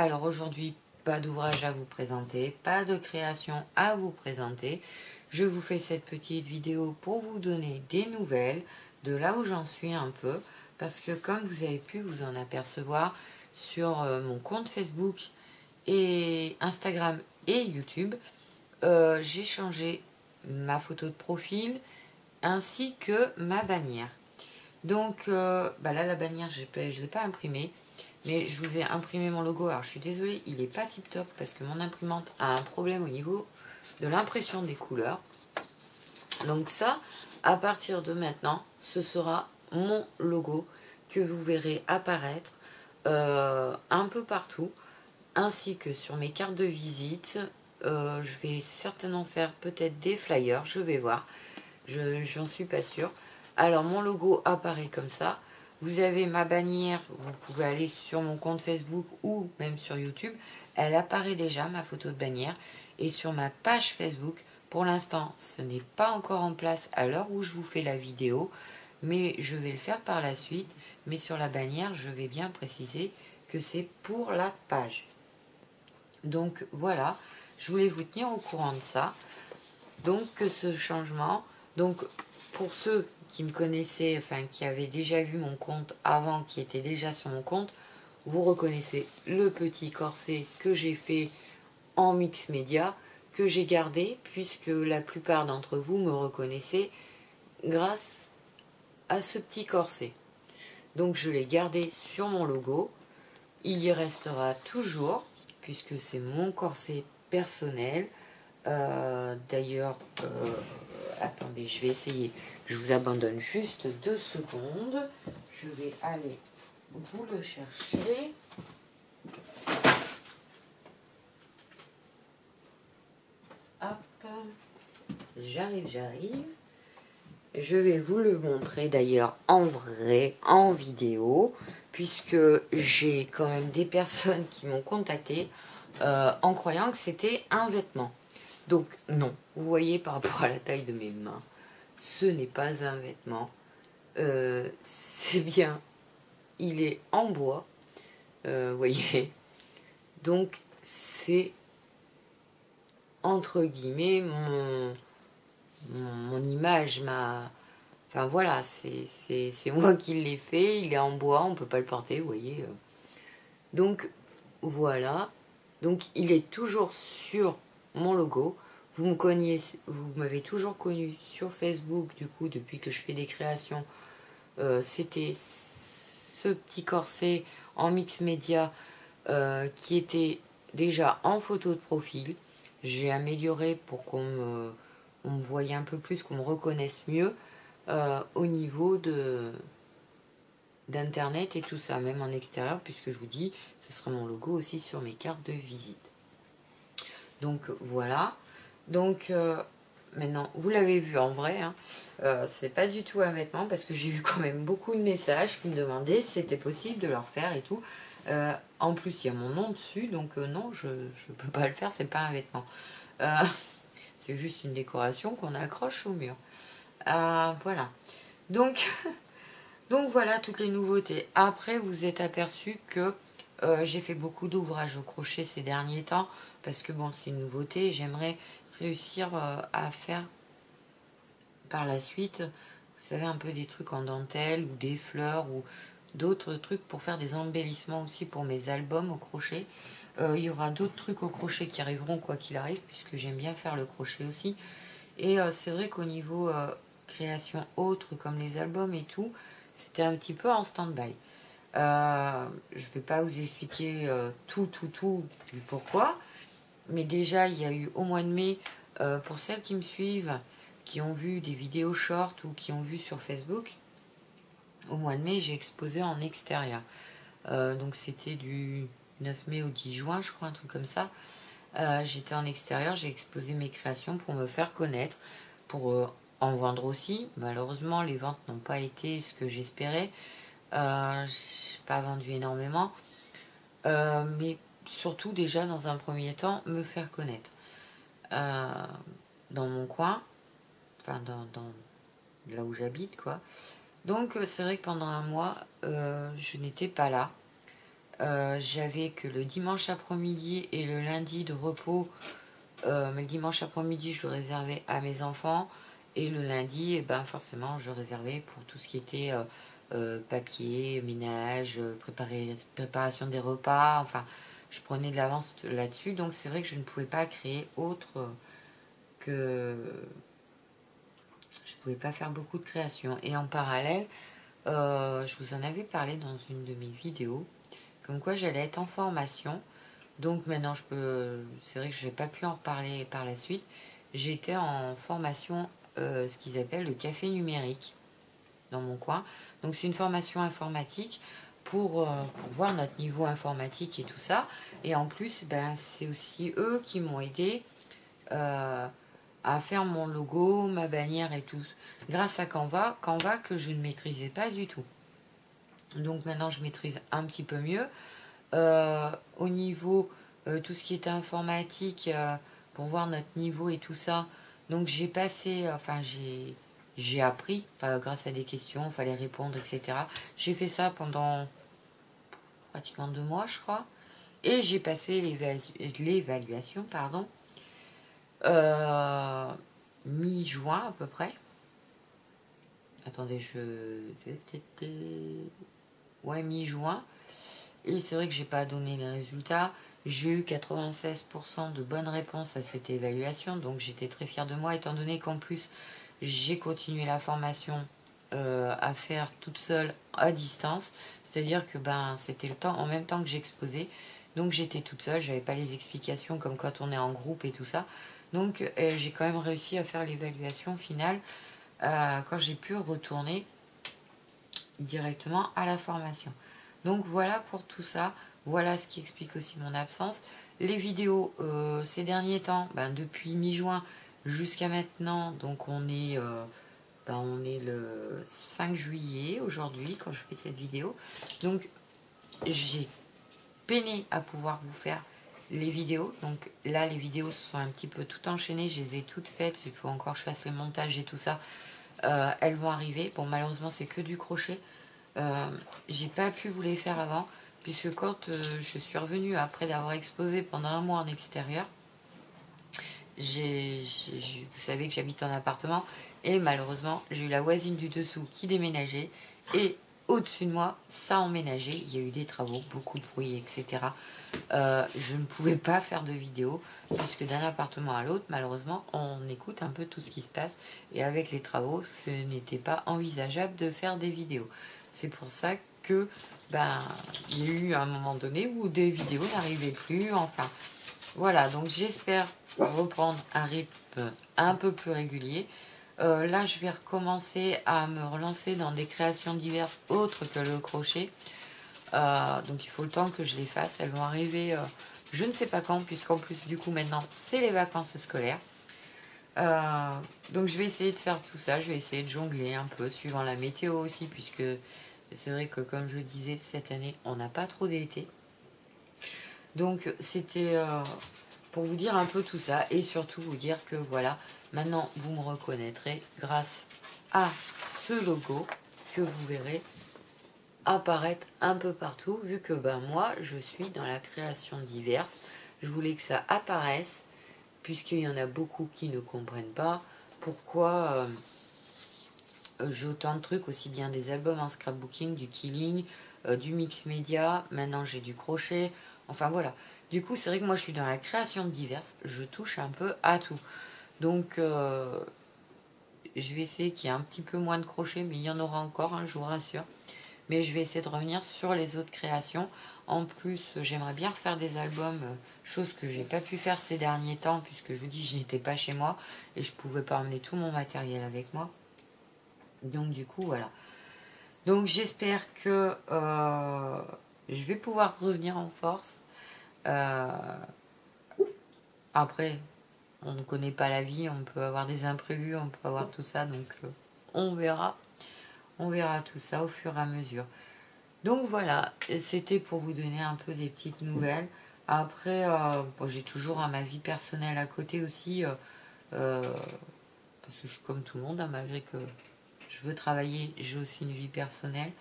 Alors aujourd'hui, pas d'ouvrage à vous présenter, pas de création à vous présenter. Je vous fais cette petite vidéo pour vous donner des nouvelles de là où j'en suis un peu. Parce que comme vous avez pu vous en apercevoir sur mon compte Facebook et Instagram et YouTube, j'ai changé ma photo de profil ainsi que ma bannière. Donc là, la bannière, je ne l'ai pas imprimée. Mais je vous ai imprimé mon logo. Alors je suis désolée, il n'est pas tip top parce que mon imprimante a un problème au niveau de l'impression des couleurs. Donc ça, à partir de maintenant, ce sera mon logo que vous verrez apparaître un peu partout, ainsi que sur mes cartes de visite. Je vais certainement faire peut-être des flyers, je vais voir. J'en suis pas sûre. Alors mon logo apparaît comme ça. Vous avez ma bannière, vous pouvez aller sur mon compte Facebook ou même sur YouTube. Elle apparaît déjà, ma photo de bannière. Et sur ma page Facebook, pour l'instant, ce n'est pas encore en place à l'heure où je vous fais la vidéo. Mais je vais le faire par la suite. Mais sur la bannière, je vais bien préciser que c'est pour la page. Donc voilà, je voulais vous tenir au courant de ça. Donc ce changement, donc pour ceux qui me connaissaient, enfin qui avaient déjà vu mon compte avant, qui étaient déjà sur mon compte, vous reconnaissez le petit corset que j'ai fait en mix média, que j'ai gardé, puisque la plupart d'entre vous me reconnaissez grâce à ce petit corset. Donc je l'ai gardé sur mon logo, il y restera toujours, puisque c'est mon corset personnel. D'ailleurs, attendez, je vais essayer. Je vous abandonne juste 2 secondes. Je vais aller vous le chercher. Hop, j'arrive. Je vais vous le montrer d'ailleurs en vrai, en vidéo, puisque j'ai quand même des personnes qui m'ont contacté en croyant que c'était un vêtement. Donc non, vous voyez par rapport à la taille de mes mains, ce n'est pas un vêtement. C'est bien, il est en bois, vous voyez. Donc c'est entre guillemets mon image, enfin voilà, c'est moi qui l'ai fait, il est en bois, on ne peut pas le porter, vous voyez. Donc voilà, donc il est toujours sur mon logo. Vous m'avez toujours connu sur Facebook, du coup, depuis que je fais des créations. C'était ce petit corset en mix média qui était déjà en photo de profil. J'ai amélioré pour qu'on me voie un peu plus, qu'on me reconnaisse mieux au niveau d'internet et tout ça, même en extérieur, puisque je vous dis, ce sera mon logo aussi sur mes cartes de visite. Donc voilà. Donc maintenant, vous l'avez vu en vrai, hein, c'est pas du tout un vêtement parce que j'ai eu quand même beaucoup de messages qui me demandaient si c'était possible de leur faire et tout. En plus, il y a mon nom dessus, donc non, je peux pas le faire, c'est pas un vêtement. C'est juste une décoration qu'on accroche au mur. Voilà. Donc, donc voilà toutes les nouveautés. Après, vous êtes aperçu que j'ai fait beaucoup d'ouvrages au crochet ces derniers temps parce que bon, c'est une nouveauté. J'aimerais réussir à faire par la suite, vous savez, un peu des trucs en dentelle ou des fleurs ou d'autres trucs pour faire des embellissements aussi pour mes albums au crochet. Il y aura d'autres trucs au crochet qui arriveront quoi qu'il arrive puisque j'aime bien faire le crochet aussi. Et c'est vrai qu'au niveau création autre comme les albums et tout, c'était un petit peu en stand-by. Je ne vais pas vous expliquer tout du pourquoi. Mais déjà, il y a eu au mois de mai, pour celles qui me suivent, qui ont vu des vidéos short ou qui ont vu sur Facebook, au mois de mai, j'ai exposé en extérieur. Donc c'était du 9 mai au 10 juin, je crois, un truc comme ça. J'étais en extérieur, j'ai exposé mes créations pour me faire connaître, pour en vendre aussi. Malheureusement, les ventes n'ont pas été ce que j'espérais. Je n'ai pas vendu énormément. Mais surtout déjà dans un premier temps me faire connaître dans mon coin, enfin dans là où j'habite quoi. Donc c'est vrai que pendant un mois je n'étais pas là. j'avais que le dimanche après-midi et le lundi de repos. Mais le dimanche après-midi, je le réservais à mes enfants. Et le lundi, eh ben, forcément, je réservais pour tout ce qui était papier, ménage, préparation des repas. Enfin, je prenais de l'avance là-dessus. Donc, c'est vrai que je ne pouvais pas créer autre que... Je ne pouvais pas faire beaucoup de créations. Et en parallèle, je vous en avais parlé dans une de mes vidéos, comme quoi j'allais être en formation. Donc maintenant, c'est vrai que je n'ai pas pu en reparler par la suite. J'étais en formation, ce qu'ils appellent le café numérique, dans mon coin. Donc c'est une formation informatique pour voir notre niveau informatique et tout ça. Et en plus, ben, c'est aussi eux qui m'ont aidé à faire mon logo, ma bannière et tout. Grâce à Canva que je ne maîtrisais pas du tout. Donc maintenant, je maîtrise un petit peu mieux. Au niveau tout ce qui était informatique pour voir notre niveau et tout ça. Donc j'ai passé, enfin j'ai appris grâce à des questions, il fallait répondre, etc. J'ai fait ça pendant pratiquement 2 mois, je crois. Et j'ai passé l'évaluation, pardon, mi-juin à peu près. Attendez, ouais, mi-juin. Et c'est vrai que j'ai pas donné les résultats. J'ai eu 96% de bonnes réponses à cette évaluation, donc j'étais très fière de moi, étant donné qu'en plus j'ai continué la formation à faire toute seule à distance. C'est-à-dire que ben c'était le temps en même temps que j'exposais. Donc j'étais toute seule, j'avais pas les explications comme quand on est en groupe et tout ça. Donc j'ai quand même réussi à faire l'évaluation finale quand j'ai pu retourner directement à la formation. Donc voilà pour tout ça. Voilà ce qui explique aussi mon absence. Les vidéos ces derniers temps, ben, depuis mi-juin jusqu'à maintenant, donc on est le 5 juillet aujourd'hui quand je fais cette vidéo. Donc j'ai peiné à pouvoir vous faire les vidéos. Donc là les vidéos sont un petit peu toutes enchaînées, je les ai toutes faites. Il faut encore que je fasse le montage et tout ça. Elles vont arriver. Bon, malheureusement c'est que du crochet. J'ai pas pu vous les faire avant, puisque quand je suis revenue après d'avoir exposé pendant 1 mois en extérieur, vous savez que j'habite en appartement, et malheureusement j'ai eu la voisine du dessous qui déménageait, et au-dessus de moi ça emménageait, il y a eu des travaux, beaucoup de bruit, etc. Je ne pouvais pas faire de vidéo, puisque d'un appartement à l'autre, malheureusement, on écoute un peu tout ce qui se passe, et avec les travaux, ce n'était pas envisageable de faire des vidéos. C'est pour ça que ben il y a eu un moment donné où des vidéos n'arrivaient plus. Enfin, voilà. Donc j'espère reprendre un rythme un peu plus régulier. Là, je vais recommencer à me relancer dans des créations diverses autres que le crochet. Donc il faut le temps que je les fasse. Elles vont arriver, je ne sais pas quand, puisqu'en plus du coup maintenant c'est les vacances scolaires. Donc je vais essayer de faire tout ça. Je vais essayer de jongler un peu, suivant la météo aussi, puisque c'est vrai que comme je le disais, cette année, on n'a pas trop d'été. Donc c'était pour vous dire un peu tout ça et surtout vous dire que voilà, maintenant vous me reconnaîtrez grâce à ce logo que vous verrez apparaître un peu partout, vu que ben moi je suis dans la création diverse. Je voulais que ça apparaisse, puisqu'il y en a beaucoup qui ne comprennent pas pourquoi j'ai autant de trucs, aussi bien des albums en scrapbooking, du killing, du mix média, maintenant j'ai du crochet, enfin voilà. Du coup c'est vrai que moi je suis dans la création diverse, je touche un peu à tout. Donc je vais essayer qu'il y ait un petit peu moins de crochet, mais il y en aura encore, hein, je vous rassure. Mais je vais essayer de revenir sur les autres créations. En plus, j'aimerais bien refaire des albums, chose que j'ai pas pu faire ces derniers temps, puisque je vous dis, je n'étais pas chez moi et je pouvais pas emmener tout mon matériel avec moi. Donc du coup, voilà. Donc j'espère que je vais pouvoir revenir en force. Après, on ne connaît pas la vie, on peut avoir des imprévus, on peut avoir tout ça, donc on verra. On verra tout ça au fur et à mesure. Donc voilà, c'était pour vous donner un peu des petites nouvelles. Après, bon, j'ai toujours ma vie personnelle à côté aussi, parce que je suis comme tout le monde, hein, malgré que je veux travailler, j'ai aussi une vie personnelle.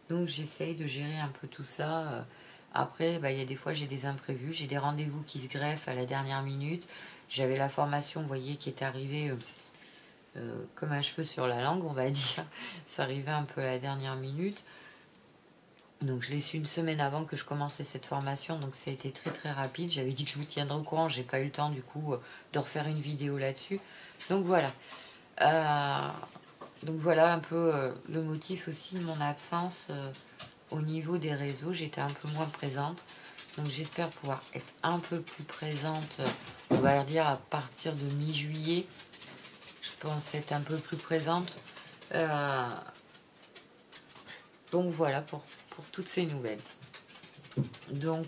Donc j'essaye de gérer un peu tout ça Après, bah, il y a des fois j'ai des imprévus, j'ai des rendez-vous qui se greffent à la dernière minute. J'avais la formation, vous voyez, qui est arrivée comme un cheveu sur la langue, on va dire. Ça arrivait un peu à la dernière minute. Donc je l'ai su une semaine avant que je commençais cette formation, donc ça a été très très rapide. J'avais dit que je vous tiendrais au courant, j'ai pas eu le temps du coup de refaire une vidéo là-dessus. Donc voilà. Donc voilà un peu le motif aussi de mon absence au niveau des réseaux. J'étais un peu moins présente. Donc j'espère pouvoir être un peu plus présente, on va dire à partir de mi-juillet. Je pense être un peu plus présente. Donc voilà pour toutes ces nouvelles. Donc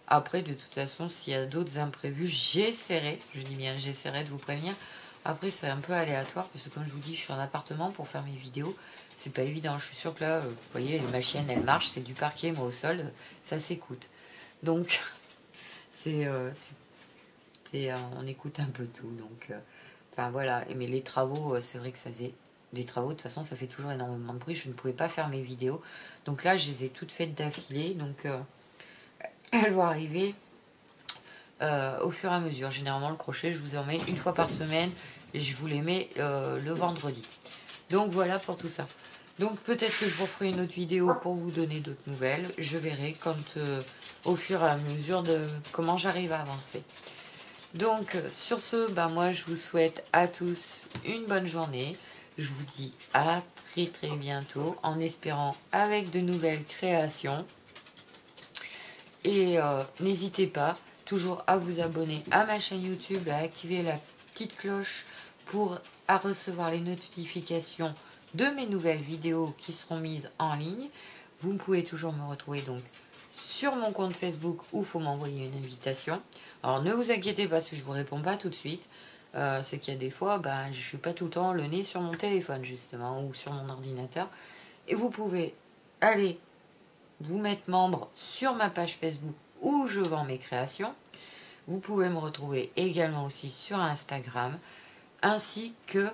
après, de toute façon, s'il y a d'autres imprévus, j'essaierai, je dis bien j'essaierai de vous prévenir. Après, c'est un peu aléatoire parce que comme je vous dis, je suis en appartement pour faire mes vidéos. C'est pas évident. Je suis sûre que là, vous voyez, ma chienne, elle marche, c'est du parquet, moi au sol, ça s'écoute. Donc, on écoute un peu tout. Donc, enfin voilà. Mais les travaux, c'est vrai que ça faisait... Les travaux, de toute façon, ça fait toujours énormément de bruit. Je ne pouvais pas faire mes vidéos. Donc là, je les ai toutes faites d'affilée. Donc, elles vont arriver au fur et à mesure. Généralement, le crochet, je vous en mets une fois par semaine. Et je vous les mets le vendredi. Donc voilà pour tout ça. Donc peut-être que je vous ferai une autre vidéo pour vous donner d'autres nouvelles. Je verrai quand, au fur et à mesure de comment j'arrive à avancer. Donc sur ce, bah, moi je vous souhaite à tous une bonne journée. Je vous dis à très très bientôt en espérant avec de nouvelles créations. Et n'hésitez pas toujours à vous abonner à ma chaîne YouTube, à activer la petite cloche pour recevoir les notifications de mes nouvelles vidéos qui seront mises en ligne. Vous pouvez toujours me retrouver donc sur mon compte Facebook où il faut m'envoyer une invitation. Alors ne vous inquiétez pas si je ne vous réponds pas tout de suite. C'est qu'il y a des fois, je ne suis pas tout le temps le nez sur mon téléphone justement ou sur mon ordinateur. Et vous pouvez aller vous mettre membre sur ma page Facebook où je vends mes créations. Vous pouvez me retrouver également aussi sur Instagram, ainsi que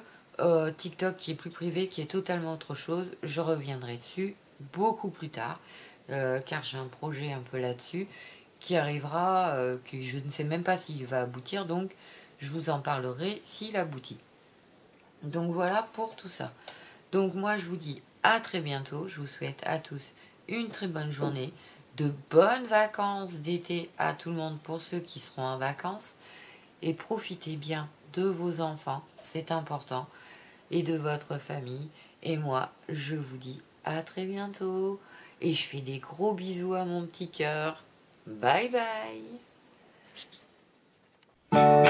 TikTok qui est plus privé, qui est totalement autre chose. Je reviendrai dessus beaucoup plus tard, car j'ai un projet un peu là-dessus qui arrivera, que je ne sais même pas s'il va aboutir, donc je vous en parlerai s'il aboutit. Donc voilà pour tout ça. Donc moi je vous dis à très bientôt, je vous souhaite à tous une très bonne journée, de bonnes vacances d'été à tout le monde pour ceux qui seront en vacances, et profitez bien de vos enfants, c'est important, et de votre famille. Et moi, je vous dis à très bientôt, et je fais des gros bisous à mon petit cœur. Bye bye.